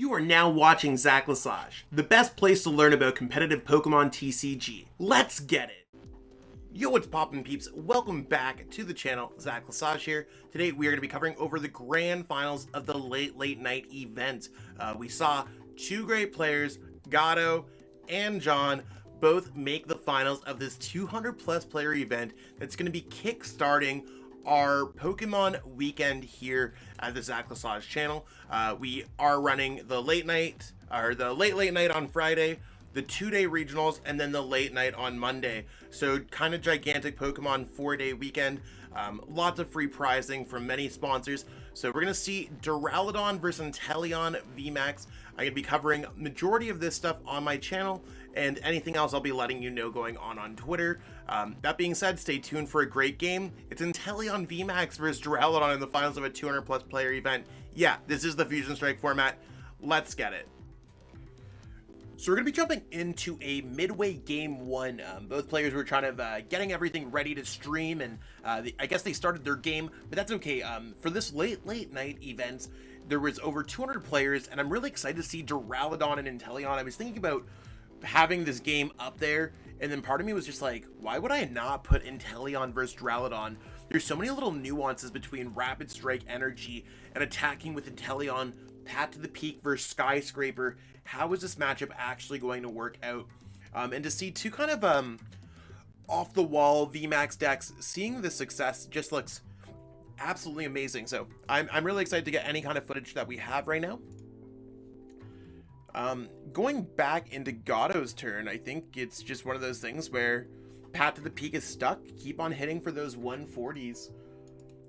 You are now watching Zacian V SSH, the best place to learn about competitive Pokemon TCG. Let's get it! Yo, what's poppin' peeps? Welcome back to the channel, Zacian V SSH here. Today we are going to be covering over the grand finals of the late night event. We saw two great players, Gato and John, both make the finals of this 200 plus player event that's going to be kick-starting our Pokemon weekend here at the Zacian V SSH channel. We are running the late night, or the late night on Friday, the 2-day regionals, and then the late night on Monday. So kind of gigantic Pokemon 4-day weekend. Lots of free prizing from many sponsors. So we're gonna see Duraludon versus Inteleon VMAX. I'm gonna be covering majority of this stuff on my channel, and anything else I'll be letting you know going on Twitter. That being said, stay tuned for a great game. It's Inteleon VMAX versus Duraludon in the finals of a 200 plus player event. Yeah, this is the Fusion Strike format. Let's get it. So we're going to be jumping into a midway game one. Both players were trying to getting everything ready to stream, and I guess they started their game, but that's okay. For this late night event, there was over 200 players, and I'm really excited to see Duraludon and Inteleon. I was thinking about having this game up there, and then part of me was just like, why would I not put Inteleon versus Duraludon? There's so many little nuances between Rapid Strike Energy and attacking with Inteleon, Pat to the Peak versus Skyscraper. How is this matchup actually going to work out? And to see two kind of off the wall VMAX decks, seeing the success just looks absolutely amazing. So I'm really excited to get any kind of footage that we have right now. Going back into Gato's turn, I think it's just one of those things where Pat to the Peak is stuck. Keep on hitting for those 140s.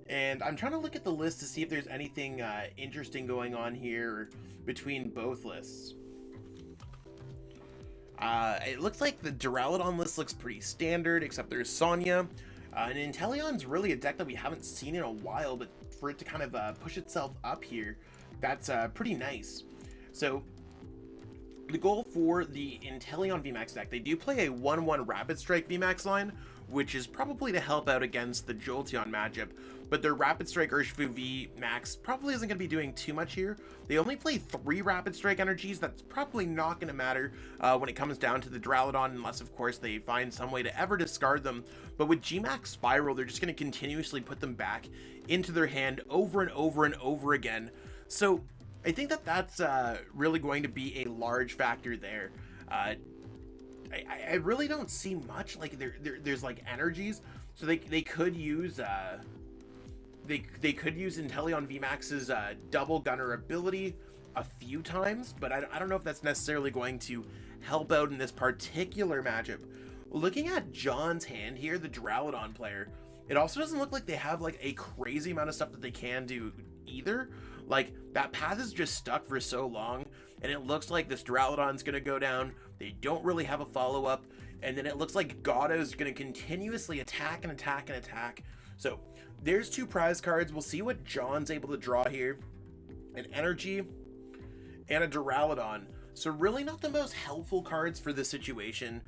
And I'm trying to look at the list to see if there's anything interesting going on here between both lists. It looks like the Duraludon list looks pretty standard, except there's Sonya. And Inteleon's really a deck that we haven't seen in a while, but for it to kind of push itself up here, that's pretty nice. So the goal for the Inteleon VMAX deck, they do play a 1-1 Rapid Strike VMAX line, which is probably to help out against the Jolteon matchup, but their Rapid Strike Urshifu VMAX probably isn't going to be doing too much here. They only play 3 Rapid Strike energies. That's probably not going to matter when it comes down to the Duraludon, unless of course they find some way to ever discard them. But with Gmax Spiral, they're just going to continuously put them back into their hand over and over and over again. So I think that that's really going to be a large factor there. I really don't see much. Like there's like energies, so they could use they could use Inteleon VMAX's double gunner ability a few times, but I don't know if that's necessarily going to help out in this particular matchup. Looking at John's hand here, the Duraludon player, it also doesn't look like they have like a crazy amount of stuff that they can do either. Like that path is just stuck for so long, and it looks like this Duraludon's gonna go down. They don't really have a follow-up, and then it looks like Gato's gonna continuously attack and attack and attack. So there's 2 prize cards. We'll see what John's able to draw here. An Energy and a Duraludon. So really not the most helpful cards for this situation.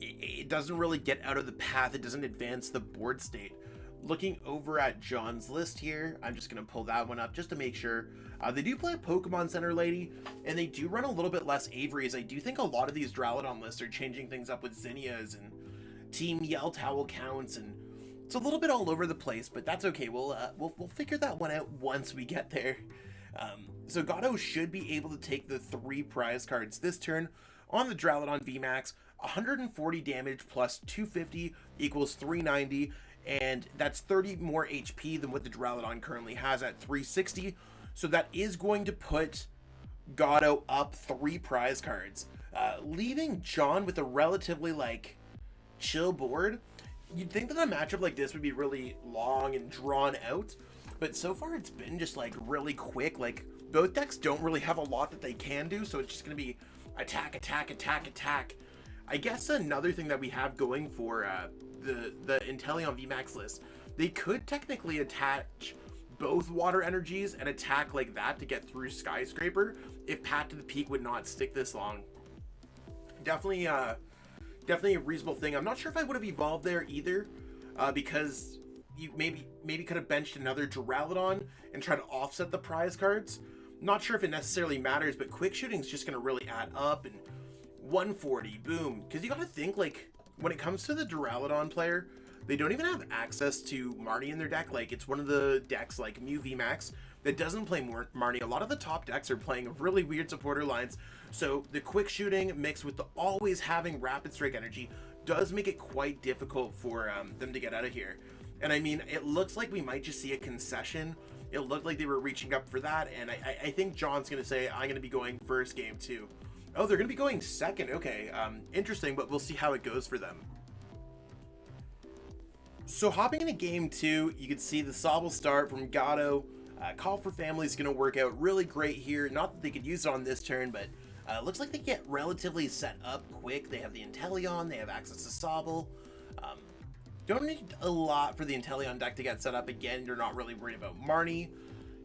It doesn't really get out of the path. It doesn't advance the board state. Looking over at John's list here, I'm just going to pull that one up just to make sure. They do play a Pokemon Center Lady, and they do run a little bit less Averys. I do think a lot of these Duraludon lists are changing things up with Zinnias and Team Yell Towel counts, and it's a little bit all over the place, but that's okay. We'll figure that one out once we get there. So Gato should be able to take the 3 prize cards this turn on the Duraludon VMAX. 140 damage plus 250 equals 390. And that's 30 more HP than what the Duraludon currently has at 360. So that is going to put Gato up 3 prize cards, leaving John with a relatively like chill board. You'd think that a matchup like this would be really long and drawn out, but so far it's been just like really quick. Like both decks don't really have a lot that they can do, so it's just going to be attack, attack, attack, attack. I guess another thing that we have going for the Inteleon VMAX list, they could technically attach both water energies and attack like that to get through Skyscraper if Pat to the Peak would not stick this long. Definitely a reasonable thing. I'm not sure if I would have evolved there either, because you maybe could have benched another Duraludon and try to offset the prize cards. Not sure if it necessarily matters, but quick shooting is just going to really add up. And 140, boom. Because you got to think, like, when it comes to the Duraludon player, they don't even have access to Marnie in their deck. Like, it's one of the decks, like Mew VMAX, that doesn't play Marnie. A lot of the top decks are playing really weird supporter lines. So the quick shooting mixed with the always having rapid strike energy does make it quite difficult for them to get out of here. And I mean, it looks like we might just see a concession. It looked like they were reaching up for that, and I think John's going to say, I'm going to be going first game too. Oh, they're going to be going second. Okay, interesting, but we'll see how it goes for them. So hopping into game 2, you can see the Sobble start from Gato. Call for Family is going to work out really great here. Not that they could use it on this turn, but looks like they get relatively set up quick. They have the Inteleon, they have access to Sobble. Don't need a lot for the Inteleon deck to get set up. Again, you're not really worried about Marnie.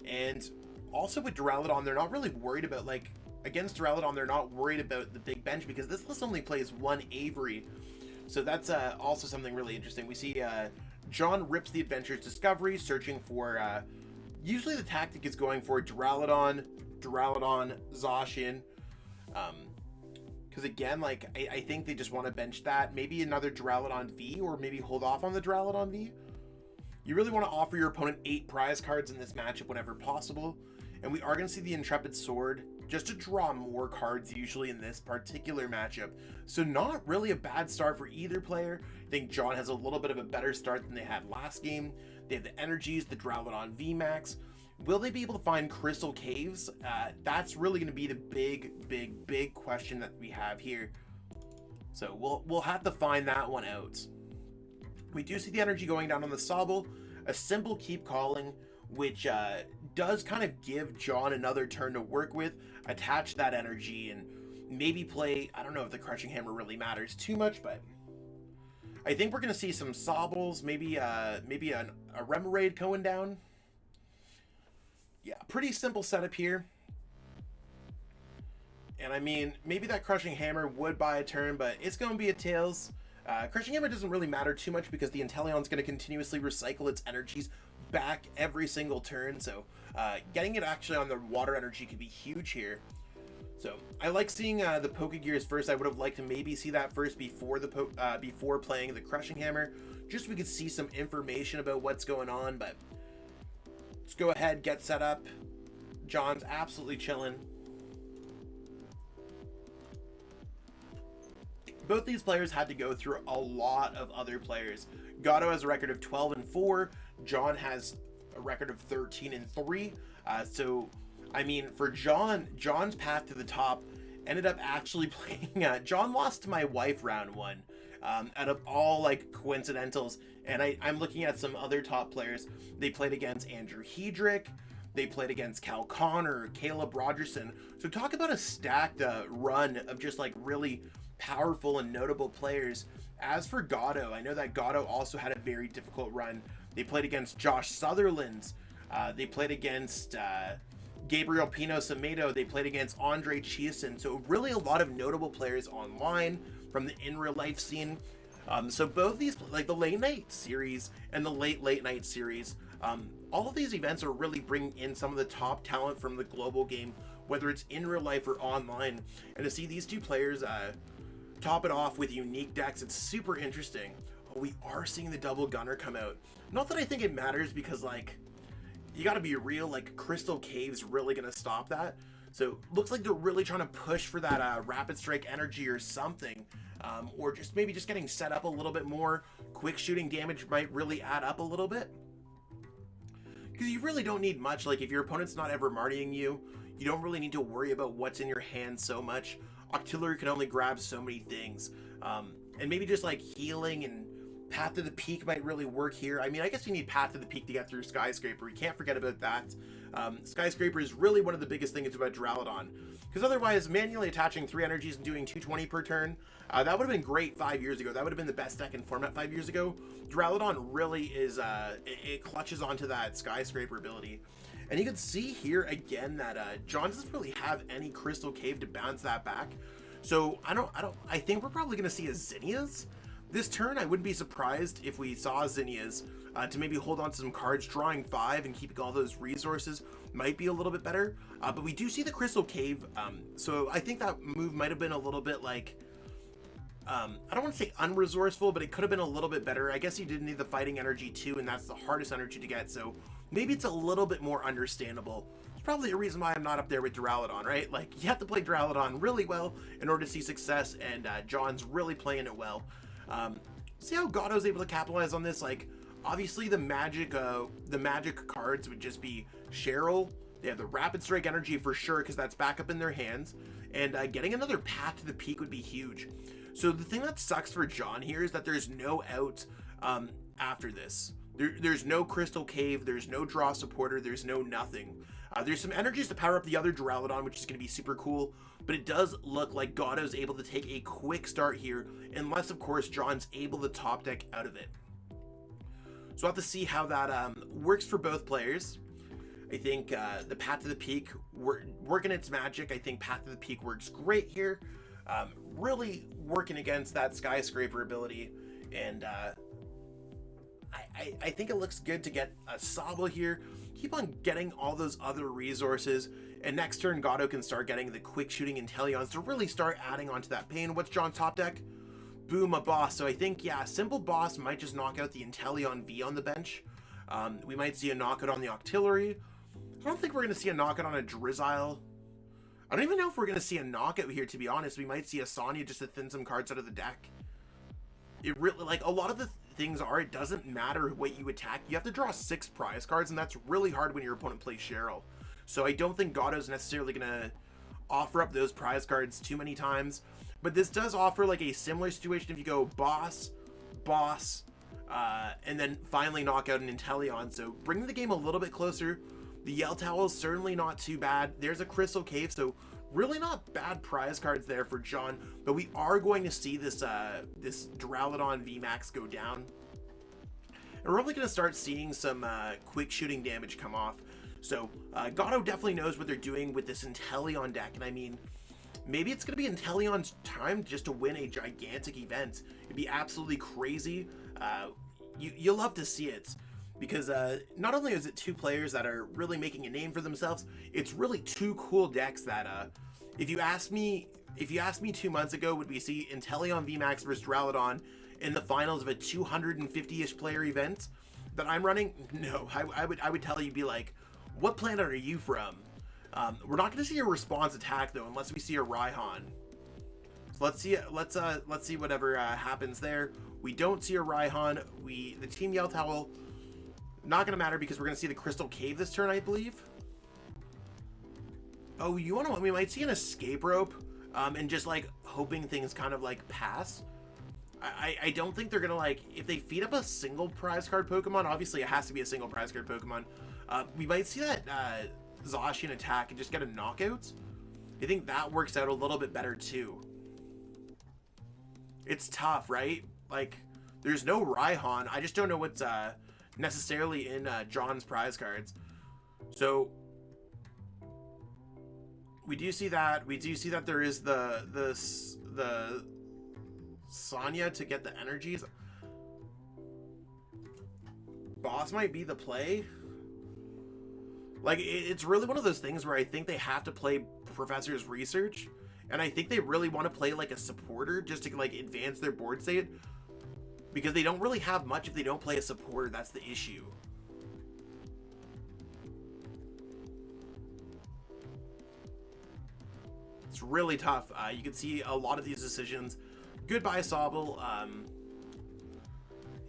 And also with Duraludon, they're not really worried about, like, against Duraludon, they're not worried about the big bench because this list only plays one Avery. So that's also something really interesting. We see John rips the Adventurer's Discovery, searching for, usually the tactic is going for Duraludon, Zacian. Because again, like, I think they just want to bench that. Maybe another Duraludon V, or maybe hold off on the Duraludon V. You really want to offer your opponent 8 prize cards in this matchup whenever possible. And we are going to see the Intrepid Sword, just to draw more cards usually in this particular matchup. So not really a bad start for either player. I think John has a little bit of a better start than they had last game. They have the energies, the Duraludon VMAX. Will they be able to find Crystal Caves? That's really going to be the big question that we have here. So we'll have to find that one out. We do see the energy going down on the Sobble. A simple Keep Calling, which does kind of give John another turn to work with. Attach that energy and maybe play, I don't know if the Crushing Hammer really matters too much, but I think we're going to see some Sobbles, maybe a Remoraid going down. Yeah, pretty simple setup here. And I mean, maybe that Crushing Hammer would buy a turn, but it's going to be a Tails. Crushing Hammer doesn't really matter too much because the Inteleon's going to continuously recycle its energies back every single turn. So getting it actually on the water energy could be huge here. So I like seeing the Pokegears first. I would have liked to maybe see that first before before playing the Crushing Hammer, just so we could see some information about what's going on. But let's go ahead, get set up. John's absolutely chilling. Both these players had to go through a lot of other players. Gato has a record of 12-4. John has a record of 13-3. So, I mean, for John's path to the top ended up actually playing. John lost to my wife round 1. Out of all, like, coincidentals. And I'm looking at some other top players. They played against Andrew Hedrick. They played against Cal Connor, Caleb Rogerson. So talk about a stacked run of just, like, really powerful and notable players. As for Gato, I know that Gato also had a very difficult run. They played against Josh Sutherland. They played against Gabriel Pino Samedo. They played against Andre Chiasen. So really a lot of notable players online from the in real life scene. So both these, like the late night series and the late night series, all of these events are really bringing in some of the top talent from the global game, whether it's in real life or online. And to see these two players top it off with unique decks, it's super interesting. Oh, we are seeing the double gunner come out. Not that I think it matters, because, like, you gotta be real, like, Crystal Cave's really gonna stop that. So looks like they're really trying to push for that rapid strike energy or something, or just maybe just getting set up a little bit more. Quick shooting damage might really add up a little bit, because you really don't need much. Like, if your opponent's not ever Martying you, you don't really need to worry about what's in your hand so much. Octillery can only grab so many things, and maybe just like healing and Path to the Peak might really work here. I mean, I guess you need Path to the Peak to get through Skyscraper. You can't forget about that. Skyscraper is really one of the biggest things about Duraludon, because otherwise manually attaching 3 energies and doing 220 per turn, that would have been great 5 years ago. That would have been the best deck in format 5 years ago. Duraludon really is, it clutches onto that Skyscraper ability. And you can see here again that John doesn't really have any Crystal Cave to bounce that back. So I think we're probably going to see a Zinnias this turn. I wouldn't be surprised if we saw Zinnias to maybe hold on to some cards, drawing 5 and keeping all those resources. might be a little bit better. But we do see the Crystal Cave, so I think that move might have been a little bit like, I don't want to say unresourceful, but it could have been a little bit better. I guess you did need the fighting energy too, and that's the hardest energy to get, so maybe it's a little bit more understandable. It's probably a reason why I'm not up there with Duraludon, right? Like, you have to play Duraludon really well in order to see success, and John's really playing it well. See how Gado's able to capitalize on this? Like, obviously the magic cards would just be Cheryl. They have the Rapid Strike energy for sure, because that's back up in their hands, and getting another Path to the Peak would be huge. So the thing that sucks for John here is that there's no out after this. There's no Crystal Cave, there's no draw supporter, there's no nothing. There's some energies to power up the other Duraludon, which is going to be super cool, but it does look like Gado's able to take a quick start here, unless, of course, John's able to top deck out of it. So we'll have to see how that works for both players. I think the Path to the Peak, working its magic. I think Path to the Peak works great here. Really working against that Skyscraper ability, and I think it looks good to get a Sobble here. Keep on getting all those other resources, and next turn Gado can start getting the quick shooting Inteleons to really start adding onto that pain. What's John's top deck? Boom, a boss. So I think, yeah, simple boss might just knock out the Inteleon V on the bench. We might see a knockout on the Octillery. I don't think we're going to see a knockout on a Drizzile. I don't even know if we're going to see a knockout here, to be honest. We might see a Sonya just to thin some cards out of the deck. It really, like, a lot of the things are, it doesn't matter what you attack. You have to draw 6 prize cards, and that's really hard when your opponent plays Cheryl. So I don't think Gado's necessarily going to offer up those prize cards too many times. But this does offer, like, a similar situation if you go boss, and then finally knock out an Inteleon. So bringing the game a little bit closer. The Yell Towel is certainly not too bad. There's a Crystal Cave, so really not bad prize cards there for John. But we are going to see this this Duraludon VMAX go down. And we're probably going to start seeing some quick shooting damage come off. So Gado definitely knows what they're doing with this Inteleon deck. And I mean, maybe it's going to be Inteleon's time just to win a gigantic event. It'd be absolutely crazy. You'll love to see it. Because not only is it 2 players that are really making a name for themselves, it's really 2 cool decks that if you asked me 2 months ago, would we see Inteleon VMAX versus Duraludon in the finals of a 250-ish player event that I'm running? No, I would tell you, be like, what planet are you from? We're not going to see a response attack though, unless we see a Raihan. So let's see whatever happens there. We don't see a Raihan. The Team Yell Towel. Not going to matter because we're going to see the Crystal Cave this turn, I believe. Oh, you want to? We might see an Escape Rope, and just like hoping things kind of like pass. I don't think they're going to, like, if they feed up a single prize card Pokemon, obviously it has to be a single prize card Pokemon. We might see that Zacian attack and just get a knockout. I think that works out a little bit better too. It's tough, right? Like, there's no Raihan. I just don't know what's necessarily in John's prize cards. So we do see that there is the Sonya to get the energies. Boss might be the play. Like, it's really one of those things where I think they have to play Professor's Research, and I think they really want to play like a supporter just to like advance their board state. Because they don't really have much if they don't play a supporter. That's the issue. It's really tough. You can see a lot of these decisions. Goodbye, Sobble. I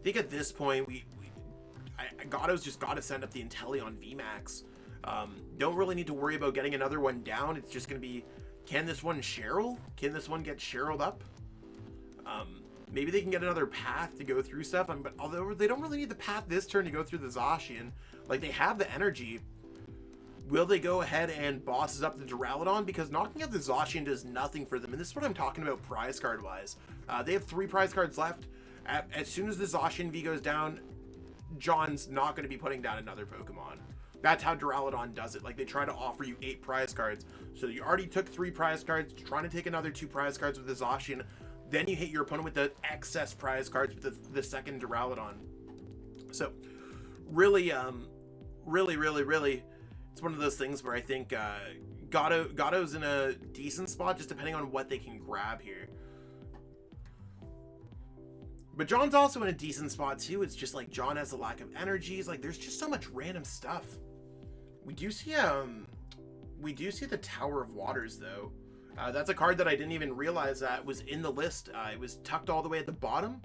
think at this point, Gado's just got to send up the Inteleon VMAX. Don't really need to worry about getting another one down. It's just going to be, can this one Cheryl? Can this one get Cheryled up? Maybe they can get another path to go through stuff, but although they don't really need the path this turn to go through the Zacian, like, they have the energy. Will they go ahead and bosses up the Duraludon? Because knocking out the Zacian does nothing for them, and this is what I'm talking about prize card wise. They have 3 prize cards left. As soon as the Zacian V goes down, John's not going to be putting down another Pokemon. That's how Duraludon does it. Like, they try to offer you 8 prize cards. So you already took 3 prize cards, trying to take another 2 prize cards with the Zacian. Then you hit your opponent with the excess prize cards with the second Duraludon. So really, really, it's it's one of those things where I think Gatto's in a decent spot, just depending on what they can grab here. But John's also in a decent spot too. It's just like John has a lack of energies. Like there's just so much random stuff. We do see the Tower of Waters though. That's a card that I didn't even realize that was in the list. It was tucked all the way at the bottom,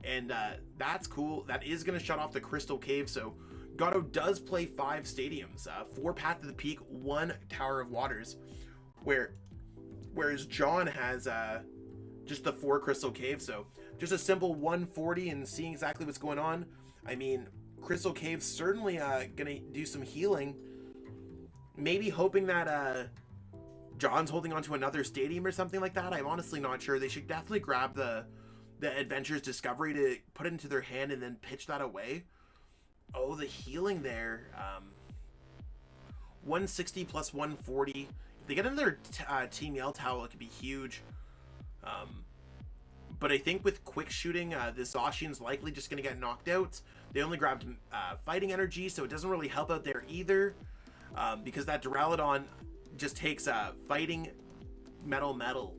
and that's cool. That is going to shut off the Crystal Cave. So Gatto does play 5 stadiums, 4 Path to the Peak, 1 Tower of Waters, whereas John has just the 4 Crystal Cave. So just a simple 140 and seeing exactly what's going on. I mean, Crystal Cave's certainly gonna do some healing. Maybe hoping that John's holding on to another stadium or something like that. I'm honestly not sure. They should definitely grab the Adventures Discovery to put it into their hand and then pitch that away. Oh, the healing there. 160 plus 140. If they get another Team Yell Towel, it could be huge. But I think with quick shooting, this Zacian's likely just going to get knocked out. They only grabbed fighting energy, so it doesn't really help out there either. Because that Duraludon just takes fighting metal,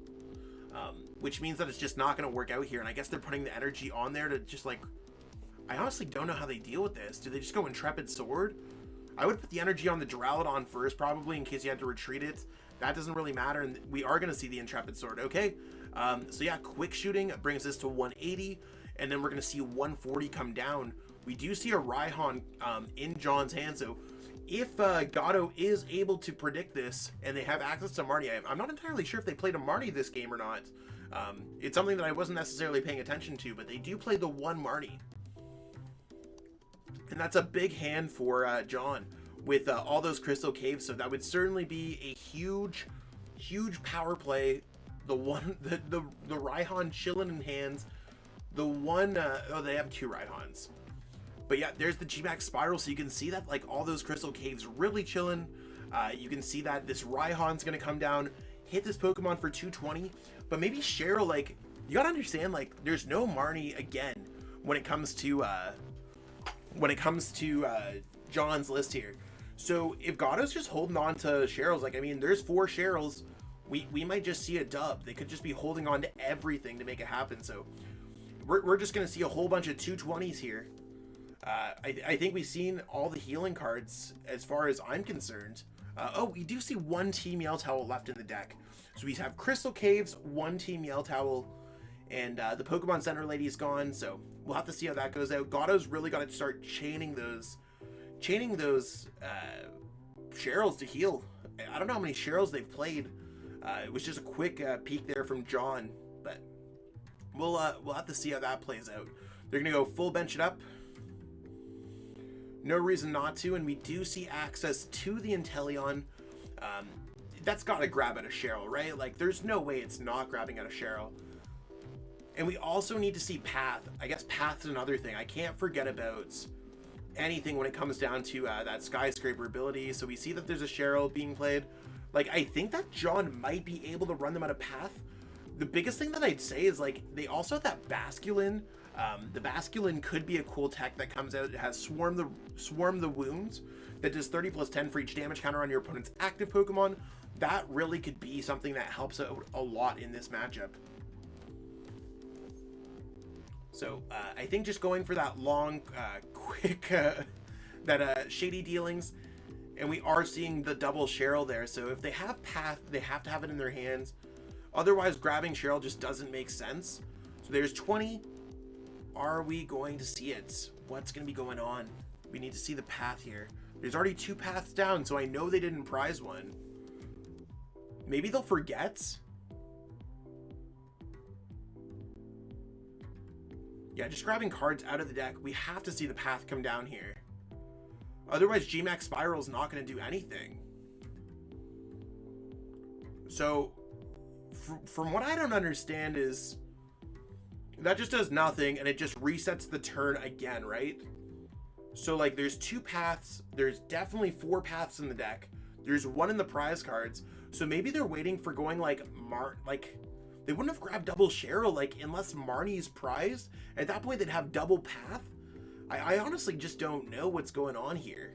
which means that it's just not going to work out here. And I guess they're putting the energy on there to just like... I honestly don't know how they deal with this. Do they just go Intrepid Sword? I would put the energy on the Duraludon first, probably, in case you had to retreat it. That doesn't really matter, and we are going to see the Intrepid Sword. Okay, so yeah, quick shooting brings this to 180, and then we're going to see 140 come down. We do see a Raihan in John's hand, so if Gatto is able to predict this, and they have access to Marnie, I'm not entirely sure if they played a Marnie this game or not. It's something that I wasn't necessarily paying attention to, but they do play the 1 Marnie. And that's a big hand for John with all those Crystal Caves. So that would certainly be a huge power play. The Raihan chilling in hands. The one, oh, they have 2 Raihans. But yeah, there's the G-Max Spiral. So you can see that like all those Crystal Caves really chilling. You can see that this Raihan's going to come down, hit this Pokemon for 220. But maybe Cheryl, like, you got to understand, like, there's no Marnie again when it comes to John's list here. So if Gatto's just holding on to Cheryl's, like, I mean, there's 4 Cheryls, we might just see a dub. They could just be holding on to everything to make it happen. So we're just gonna see a whole bunch of 220s here. I think we've seen all the healing cards as far as I'm concerned. Oh, we do see 1 Team Yell Towel left in the deck. So we have Crystal Caves, 1 Team Yell Towel, and the Pokemon Center Lady's gone, so we'll have to see how that goes out. Gatto's really got to start chaining those Cheryls to heal. I don't know how many Cheryls they've played. It was just a quick peek there from John, but we'll have to see how that plays out. They're gonna go full bench it up. No reason not to, and we do see access to the Inteleon. That's got to grab at a Cheryl, right? Like, there's no way it's not grabbing at a Cheryl. And we also need to see Path. I guess Path's another thing. I can't forget about anything when it comes down to that Skyscraper ability. So we see that there's a Cheryl being played. Like, I think that John might be able to run them out of Path. The biggest thing that I'd say is, like, they also have that Basculin. The Basculin could be a cool tech that comes out. It has Swarm the Wounds that does 30 plus 10 for each damage counter on your opponent's active Pokemon. That really could be something that helps out a lot in this matchup. So I think just going for that long, quick, shady dealings, and we are seeing the double Cheryl there. So if they have Path, they have to have it in their hands. Otherwise, grabbing Cheryl just doesn't make sense. So there's 20. Are we going to see it? What's going to be going on? We need to see the Path here. There's already 2 paths down, so I know they didn't prize one. Maybe they'll forget. Yeah, just grabbing cards out of the deck. We have to see the Path come down here. Otherwise, G-Max Spiral is not going to do anything. So, from what I don't understand is, that just does nothing, and it just resets the turn again, right? So, like, there's 2 paths. There's definitely 4 paths in the deck. There's 1 in the prize cards. So maybe they're waiting for going, like, they wouldn't have grabbed double Cheryl, like, unless Marnie's prized. At that point, they'd have double Path. I honestly just don't know what's going on here.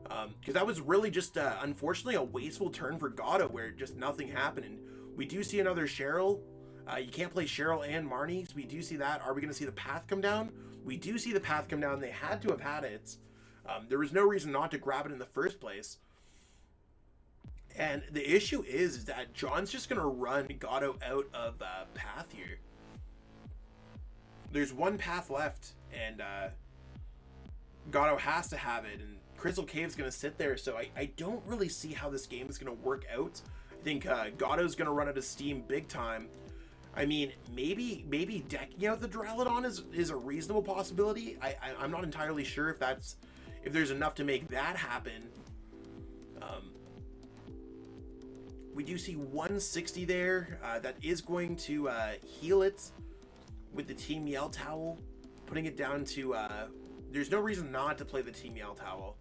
Because that was really just, unfortunately, a wasteful turn for Gato where just nothing happened. And we do see another Cheryl. You can't play Cheryl and Marnie, so we do see that. Are we going to see the path come down? We do see the path come down. They had to have had it. There was no reason not to grab it in the first place. And the issue is that John's just going to run Gato out of path here. There's one path left, and Gato has to have it, and Crystal Cave's going to sit there, so I don't really see how this game is going to work out. I think Gato's going to run out of steam big time. I mean, maybe decking out the Duraludon is a reasonable possibility. I'm not entirely sure if there's enough to make that happen. We do see 160 there. That is going to heal it with the Team Yell Towel, putting it down to. There's no reason not to play the Team Yell Towel.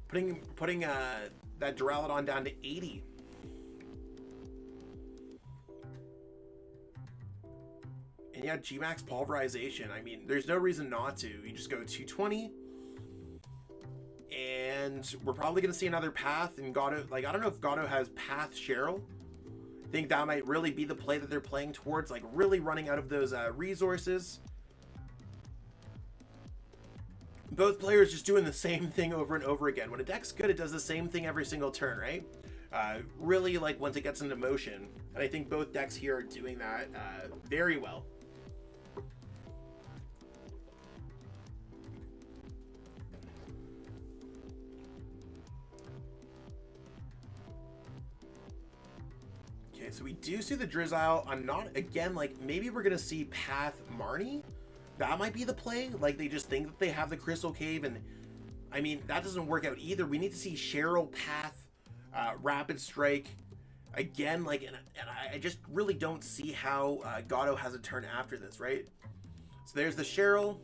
Putting that Duraludon down to 80. And yeah, G-Max Pulverization. I mean, there's no reason not to. You just go 220. And we're probably going to see another path. And Gato, like, I don't know if Gato has path Cheryl. I think that might really be the play that they're playing towards. Like, really running out of those resources. Both players just doing the same thing over and over again. When a deck's good, it does the same thing every single turn, right? Really, like, once it gets into motion. And I think both decks here are doing that very well. Okay, so we do see the Drizzile. I'm not, again, like, maybe we're going to see Path Marnie. That might be the play. Like, they just think that they have the Crystal Cave, and I mean, that doesn't work out either. We need to see Cheryl, Path, Rapid Strike. Again, like, and I just really don't see how Gato has a turn after this, right? So there's the Cheryl.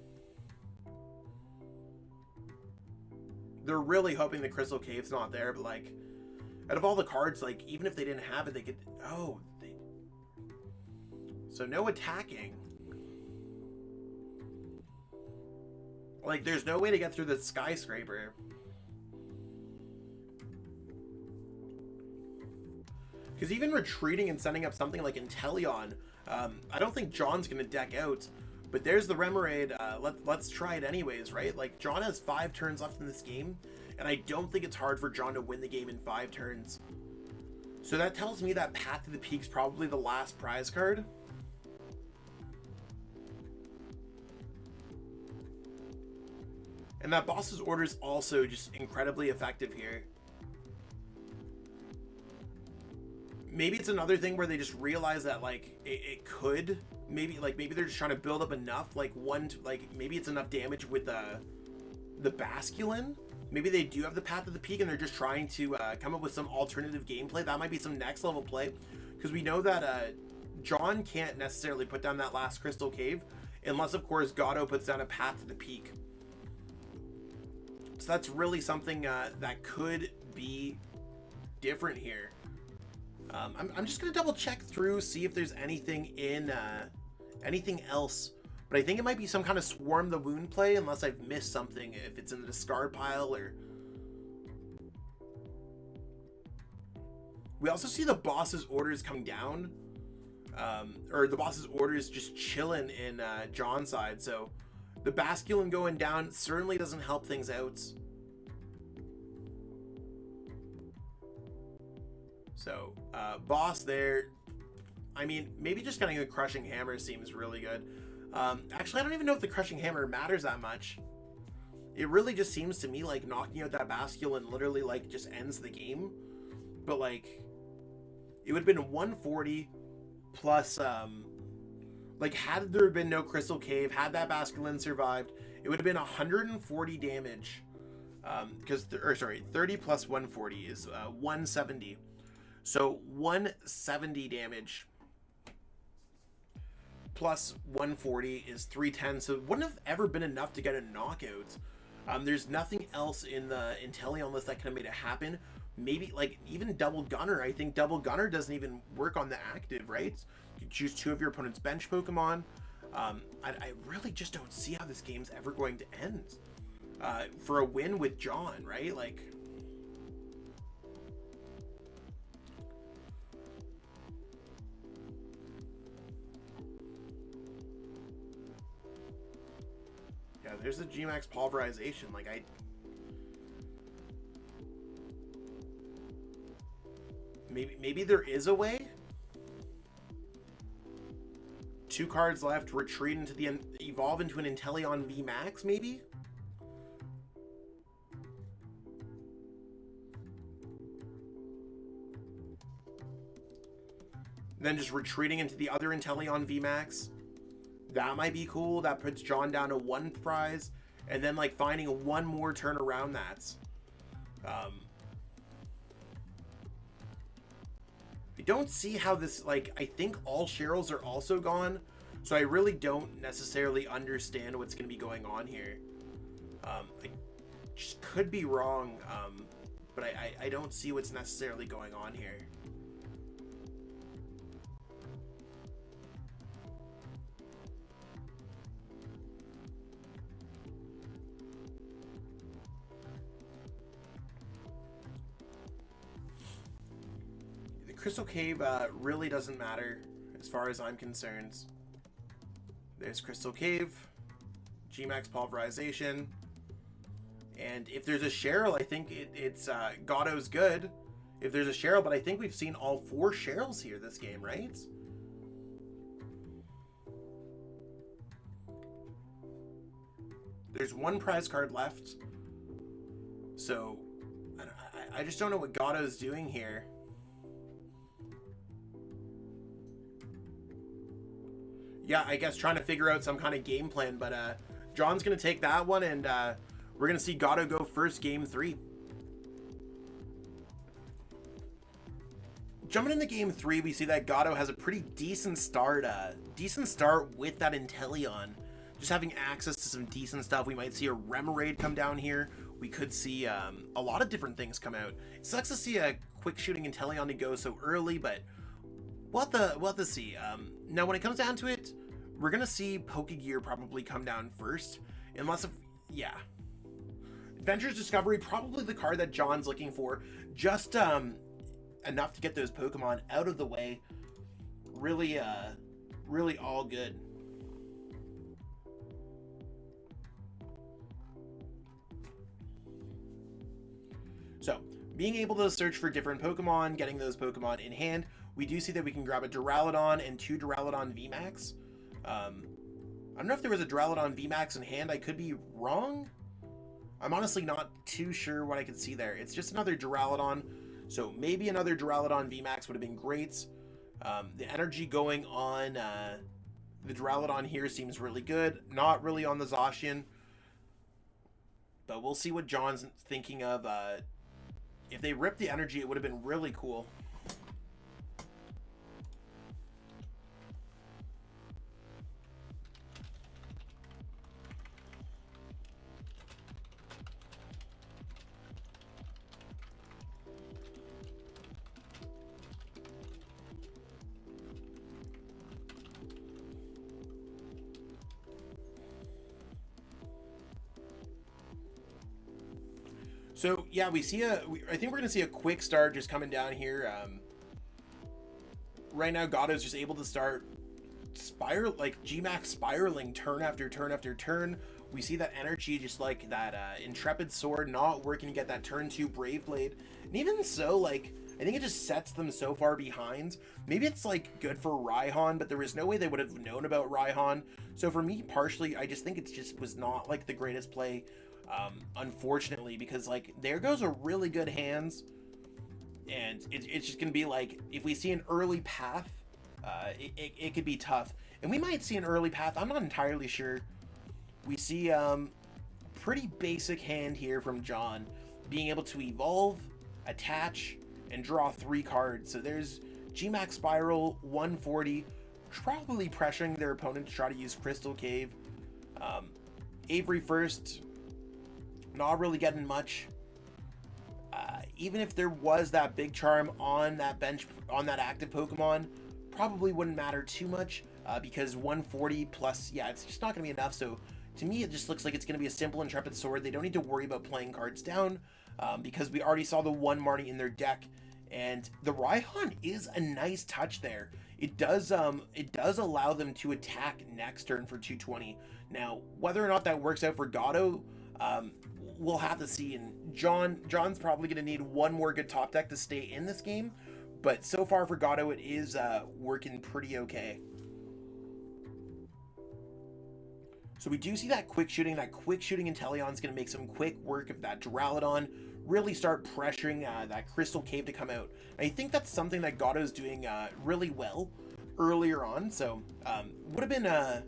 They're really hoping the Crystal Cave's not there, but like, out of all the cards, like, even if they didn't have it, they could, so no attacking. Like, there's no way to get through the Skyscraper. Because even retreating and setting up something like Inteleon, I don't think John's going to deck out. But there's the Remoraid. Let's try it anyways, right? Like, John has 5 turns left in this game, and I don't think it's hard for John to win the game in 5 turns. So that tells me that Path to the Peak's probably the last prize card. And that Boss's Order is also just incredibly effective here. Maybe it's another thing where they just realize that, like, it could, maybe they're just trying to build up enough, like, maybe it's enough damage with the Basculin. Maybe they do have the Path of the Peak and they're just trying to come up with some alternative gameplay. That might be some next level play, because we know that John can't necessarily put down that last Crystal Cave unless, of course, Gato puts down a Path to the Peak. So that's really something that could be different here. I'm just gonna double check through, see if there's anything in anything else, but I think it might be some kind of Swarm the Wound play, unless I've missed something, if it's in the discard pile. Or we also see the Boss's Orders coming down, or the Boss's Orders just chilling in John's side. So the Basculin going down certainly doesn't help things out. So, Boss there, I mean, maybe just getting a Crushing Hammer seems really good. Actually, I don't even know if the Crushing Hammer matters that much. It really just seems to me like knocking out that Basculin literally, like, just ends the game. But, like, it would have been 140 plus, like, had there been no Crystal Cave, had that Basculin survived, it would have been 140 damage. 30 plus 140 is 170. So 170 damage plus 140 is 310. So it wouldn't have ever been enough to get a knockout. There's nothing else in the Inteleon list that could have made it happen. Maybe, like, even Double Gunner. I think Double Gunner doesn't even work on the active, right? You choose 2 of your opponent's bench Pokemon. I really just don't see how this game's ever going to end. for a win with John, right? Like, yeah, there's the GMAX pulverization. Like, maybe there is a way. 2 cards left. Retreat into the evolve into an Inteleon VMAX, maybe. Then just retreating into the other Inteleon VMAX. That might be cool. That puts John down to 1 prize, and then like finding 1 more turn around that. I don't see how this, like, I think all Cheryls are also gone, so I really don't necessarily understand what's going to be going on here. I just could be wrong, but I don't see what's necessarily going on here. Crystal Cave really doesn't matter as far as I'm concerned. There's Crystal Cave, GMAX pulverization, and if there's a Cheryl, I think it's Gatto's good. If there's a Cheryl, but I think we've seen all 4 Cheryls here this game, right? There's 1 prize card left, so I just don't know what Gatto's doing here. Yeah, I guess trying to figure out some kind of game plan, but John's going to take that one, and we're going to see Gatto go first, game 3. Jumping into game 3, we see that Gatto has a pretty decent start with that Inteleon. Just having access to some decent stuff. We might see a Remoraid come down here. We could see a lot of different things come out. It sucks to see a quick shooting Inteleon to go so early, but we'll have to see. Now, when it comes down to it, we're going to see Pokegear probably come down first. Unless, yeah. Adventure's Discovery, probably the card that John's looking for. Just enough to get those Pokemon out of the way. Really, really all good. So, being able to search for different Pokemon, getting those Pokemon in hand, we do see that we can grab a Duraludon and 2 Duraludon VMAX. I don't know if there was a Duraludon VMAX in hand. I could be wrong. I'm honestly not too sure what I could see there. It's just another Duraludon, so maybe another Duraludon VMAX would have been great. The energy going on the Duraludon here seems really good. Not really on the Zacian, but we'll see what John's thinking of. If they ripped the energy, it would have been really cool. So yeah, I think we're gonna see a quick start just coming down here. Right now, Gatto's just able to start GMAX spiraling turn after turn after turn. We see that energy, just like that Intrepid Sword not working to get that turn 2 Brave Blade. And even so, like, I think it just sets them so far behind. Maybe it's like good for Raihan, but there was no way they would have known about Raihan. So for me, partially, I just think it just was not like the greatest play. Unfortunately, because like there goes a really good hands, and it's just gonna be like, if we see an early path, it could be tough, and we might see an early path. I'm not entirely sure. We see pretty basic hand here from John, being able to evolve, attach, and draw 3 cards. So there's GMAX Spiral 140, probably pressuring their opponent to try to use Crystal Cave. Avery first, not really getting much. Even if there was that big charm on that bench, on that active Pokemon, probably wouldn't matter too much, because 140 plus, yeah, it's just not going to be enough. So to me, it just looks like it's going to be a simple Intrepid Sword. They don't need to worry about playing cards down because we already saw the one Marnie in their deck. And the Raihan is a nice touch there. It does allow them to attack next turn for 220. Now, whether or not that works out for Gato, we'll have to see. And John's probably going to need one more good top deck to stay in this game. But so far for Gato, it is working pretty okay. So we do see that quick shooting. That quick shooting Inteleon is going to make some quick work of that Duraludon, really start pressuring that Crystal Cave to come out. And I think that's something that Gato's doing really well earlier on. So would have been...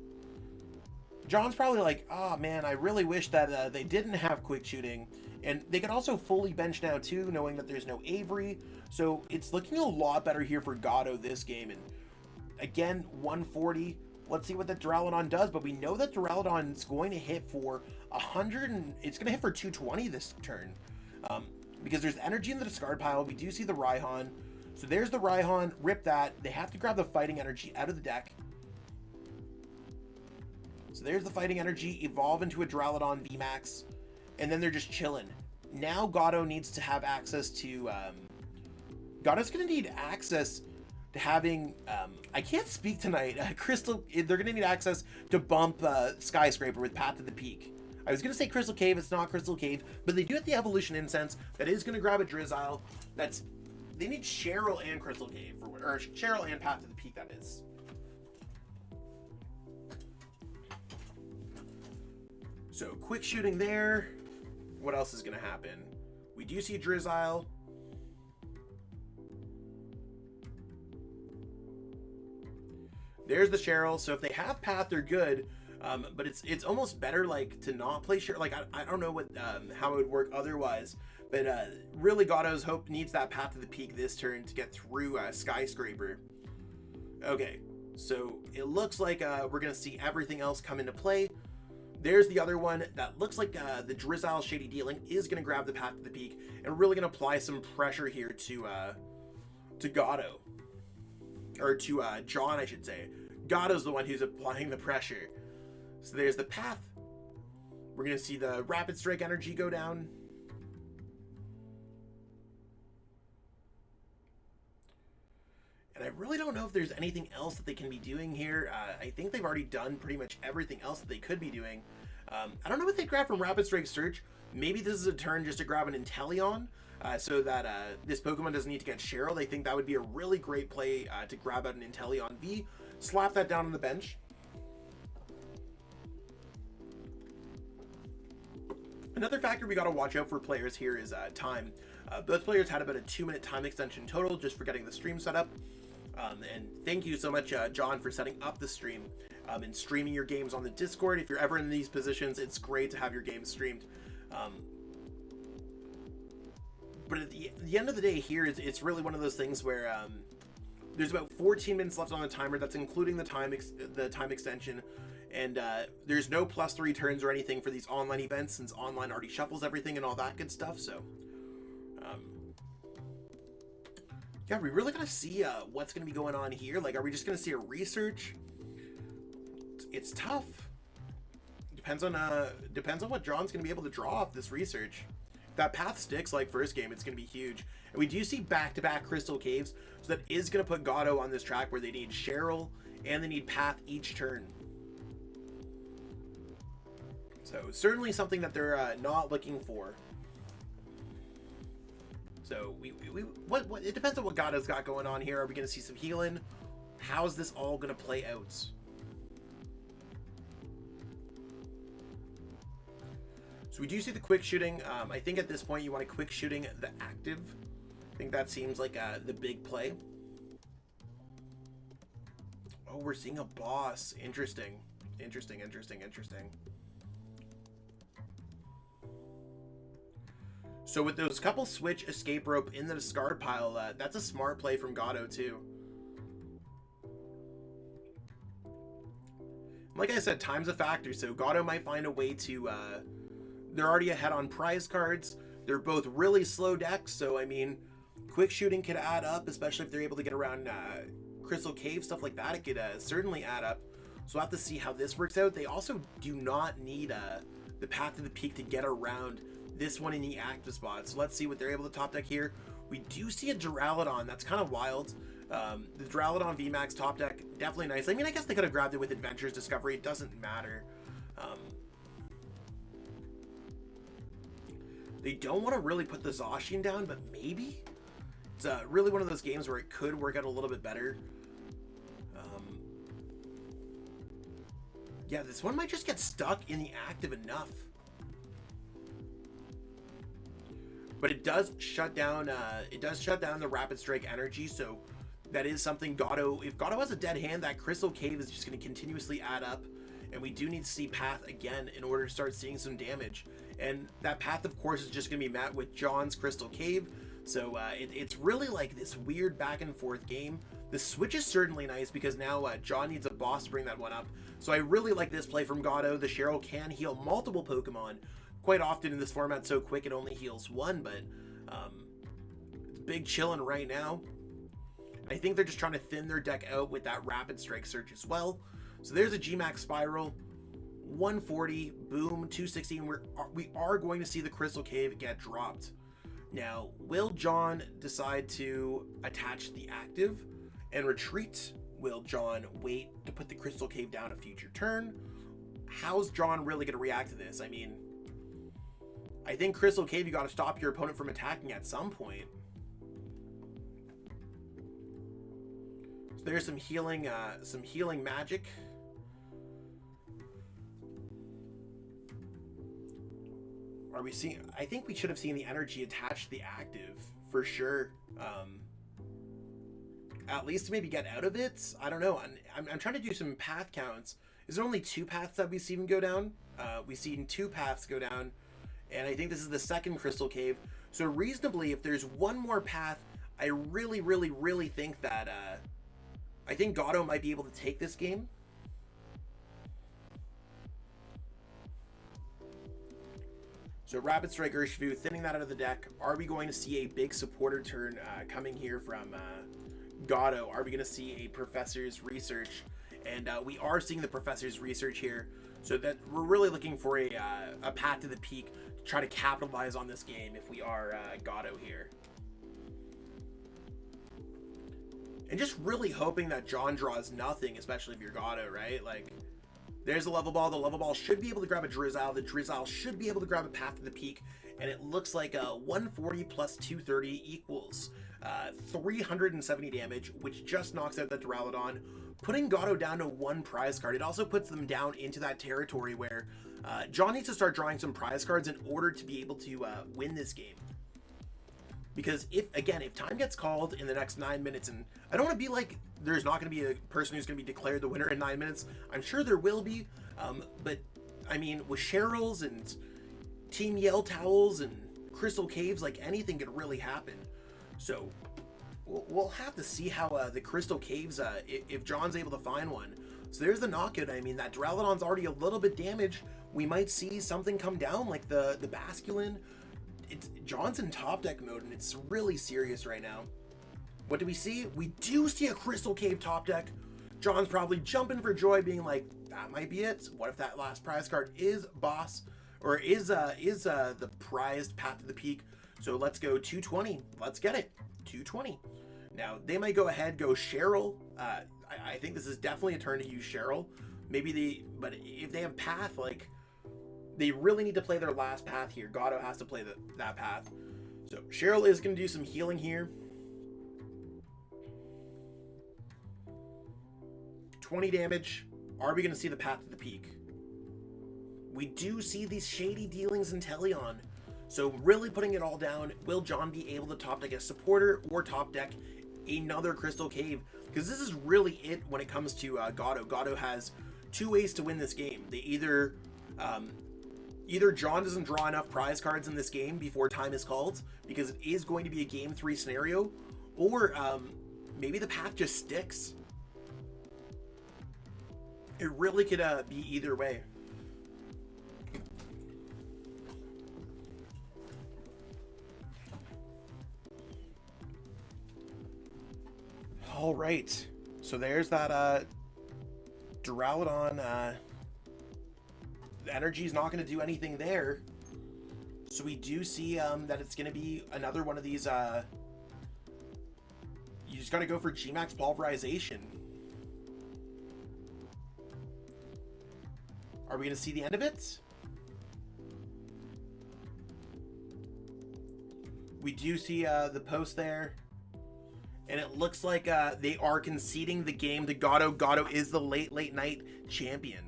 John's probably like, oh man, I really wish that they didn't have quick shooting. And they could also fully bench now too, knowing that there's no Avery. So it's looking a lot better here for Gato this game. And again, 140. Let's see what the Duraludon does, but we know that Duraludon is going to hit for 100, and it's going to hit for 220 this turn. Because there's energy in the discard pile. We do see the Raihan. So there's the Raihan. Rip that. They have to grab the fighting energy out of the deck. So there's the fighting energy. Evolve into a Duraludon VMAX. And then they're just chilling. Now Gato needs to have access to... Gato's going to need access to having... I can't speak tonight. Crystal... They're going to need access to bump Skyscraper with Path to the Peak. I was going to say Crystal Cave. It's not Crystal Cave. But they do have the Evolution Incense. That is going to grab a Drizzile. That's... They need Cheryl and Crystal Cave. Or Cheryl and Path to the Peak, that is. So, quick shooting there. What else is going to happen? We do see Drizzile. There's the Cheryl. So if they have Path, they're good. But it's almost better like to not play Cheryl. Like I don't know what how it would work otherwise. But really, Gato's hope needs that Path to the Peak this turn to get through Skyscraper. Okay, so it looks like we're gonna see everything else come into play. There's the other one that looks like the Drizzile Shady Dealing is going to grab the Path to the Peak and really going to apply some pressure here to Gato. Or to John, I should say. Gato's the one who's applying the pressure. So there's the Path. We're going to see the Rapid Strike energy go down. And I really don't know if there's anything else that they can be doing here. I think they've already done pretty much everything else that they could be doing. I don't know what they grab from Rapid Strike Search. Maybe this is a turn just to grab an Inteleon so that this Pokemon doesn't need to get Cheryl. They think that would be a really great play to grab out an Inteleon V, slap that down on the bench. Another factor we got to watch out for players here is time. Both players had about a 2-minute time extension total just for getting the stream set up. And thank you so much, John, for setting up the stream and streaming your games on the Discord. If you're ever in these positions, it's great to have your games streamed. But at the end of the day here, it's really one of those things where there's about 14 minutes left on the timer. That's including the time extension. And there's no +3 turns or anything for these online events since online already shuffles everything and all that good stuff. So... yeah, we really gotta see what's gonna be going on here. Like, are we just gonna see a research? It's tough. Depends on what John's gonna be able to draw off this research. If that Path sticks like first game, it's gonna be huge. And we do see back-to-back Crystal Caves, so that is gonna put Gato on this track where they need Cheryl and they need Path each turn. So certainly something that they're not looking for. So it depends on what Gato's got going on here. Are we going to see some healing? How's this all going to play out? So we do see the quick shooting. I think at this point you want to quick shooting the active. I think that seems like the big play. Oh, we're seeing a boss. Interesting. Interesting. So with those couple Switch Escape Rope in the discard pile, that's a smart play from Gato too. Like I said, time's a factor, so Gato might find a way to... they're already ahead on prize cards. They're both really slow decks, so I mean, quick shooting could add up, especially if they're able to get around Crystal Cave, stuff like that. It could certainly add up. So we'll have to see how this works out. They also do not need the Path to the Peak to get around this one in the active spot. So let's see what they're able to top deck here. We do see a Duraludon. That's kind of wild. The Duraludon VMAX top deck, definitely nice. I mean, I guess they could have grabbed it with Adventures Discovery. It doesn't matter. They don't want to really put the Zacian down, but maybe. It's really one of those games where it could work out a little bit better. Yeah, this one might just get stuck in the active enough. But it does shut down the Rapid Strike energy, so that is something Gato, if Gato has a dead hand, that Crystal Cave is just going to continuously add up, and we do need to see Path again in order to start seeing some damage. And that Path, of course, is just going to be met with John's Crystal Cave, so it's really like this weird back and forth game. The switch is certainly nice because now John needs a boss to bring that one up. So I really like this play from Gato. The Cheryl can heal multiple Pokemon. Quite often in this format, so quick it only heals one, but it's big chillin' right now. I think they're just trying to thin their deck out with that Rapid Strike Search as well. So there's a Gmax Spiral, 140, boom, 216. We are going to see the Crystal Cave get dropped. Now, will John decide to attach the active and retreat? Will John wait to put the Crystal Cave down a future turn? How's John really going to react to this? I mean, I think Crystal Cave, you got to stop your opponent from attacking at some point. So there's some healing magic. Are we seeing? I think we should have seen the energy attached to the active for sure. At least to maybe get out of it. I don't know. I'm trying to do some path counts. Is there only 2 paths that we've seen go down? We've seen 2 paths go down. And I think this is the second Crystal Cave. So reasonably, if there's one more path, I really, really, really think that I think Gato might be able to take this game. So Rapid Strike Urshifu, thinning that out of the deck. Are we going to see a big supporter turn coming here from Gato? Are we going to see a Professor's Research? And we are seeing the Professor's Research here. So that we're really looking for a Path to the Peak to try to capitalize on this game if we are Gato here. And just really hoping that John draws nothing, especially if you're Gato, right? Like, there's a Level Ball. The Level Ball should be able to grab a Drizzile. The Drizzile should be able to grab a Path to the Peak. And it looks like 140 plus 230 equals 370 damage, which just knocks out that Duraludon, putting Gato down to 1 prize card. It also puts them down into that territory where John needs to start drawing some prize cards in order to be able to win this game. Because if time gets called in the next 9 minutes, and I don't want to be like there's not going to be a person who's going to be declared the winner in 9 minutes. I'm sure there will be, but I mean, with Cheryl's and Team Yell Towels and Crystal Caves, like anything could really happen. So we'll have to see how the Crystal Caves, if John's able to find one. So there's the knockout. I mean, that Duraludon's already a little bit damaged. We might see something come down like the Basculin. John's in top deck mode, and it's really serious right now. What do we see? We do see a Crystal Cave top deck. John's probably jumping for joy, being like, that might be it. What if that last prize card is boss, or is the prized Path to the Peak? So let's go 220. Let's get it. 220. Now, they might go ahead, go Cheryl. I think this is definitely a turn to use Cheryl. But if they have Path, like, they really need to play their last path here. Gato has to play that path. So Cheryl is going to do some healing here. 20 damage. Are we going to see the Path to the Peak? We do see these shady dealings in Inteleon. So really putting it all down, will John be able to top deck a supporter or top deck another Crystal Cave? Because this is really it when it comes to Gato. Gato has 2 ways to win this game. They either John doesn't draw enough prize cards in this game before time is called, because it is going to be a game 3 scenario, or maybe the path just sticks. It really could be either way. All right, so there's that Duraludon, the energy's not going to do anything there. So we do see that it's going to be another one of these, you just got to go for Gmax pulverization. Are we going to see the end of it? We do see the post there. And it looks like they are conceding the game to Gato. Gato is the late night champion.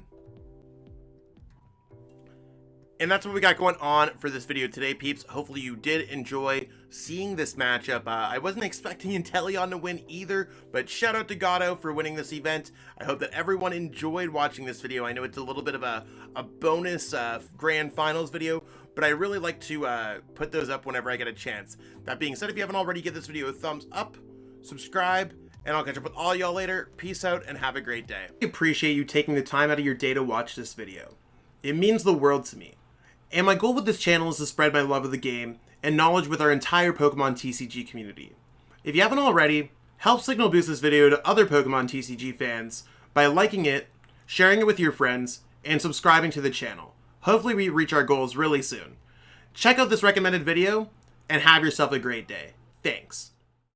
And that's what we got going on for this video today, peeps. Hopefully you did enjoy seeing this matchup. I wasn't expecting Inteleon to win either, but shout out to Gato for winning this event. I hope that everyone enjoyed watching this video. I know it's a little bit of a bonus grand finals video, but I really like to put those up whenever I get a chance. That being said, if you haven't already, give this video a thumbs up, subscribe, and I'll catch up with all y'all later. Peace out and have a great day. I appreciate you taking the time out of your day to watch this video. It means the world to me. And my goal with this channel is to spread my love of the game and knowledge with our entire Pokemon TCG community. If you haven't already, help signal boost this video to other Pokemon TCG fans by liking it, sharing it with your friends, and subscribing to the channel. Hopefully we reach our goals really soon. Check out this recommended video and have yourself a great day. Thanks.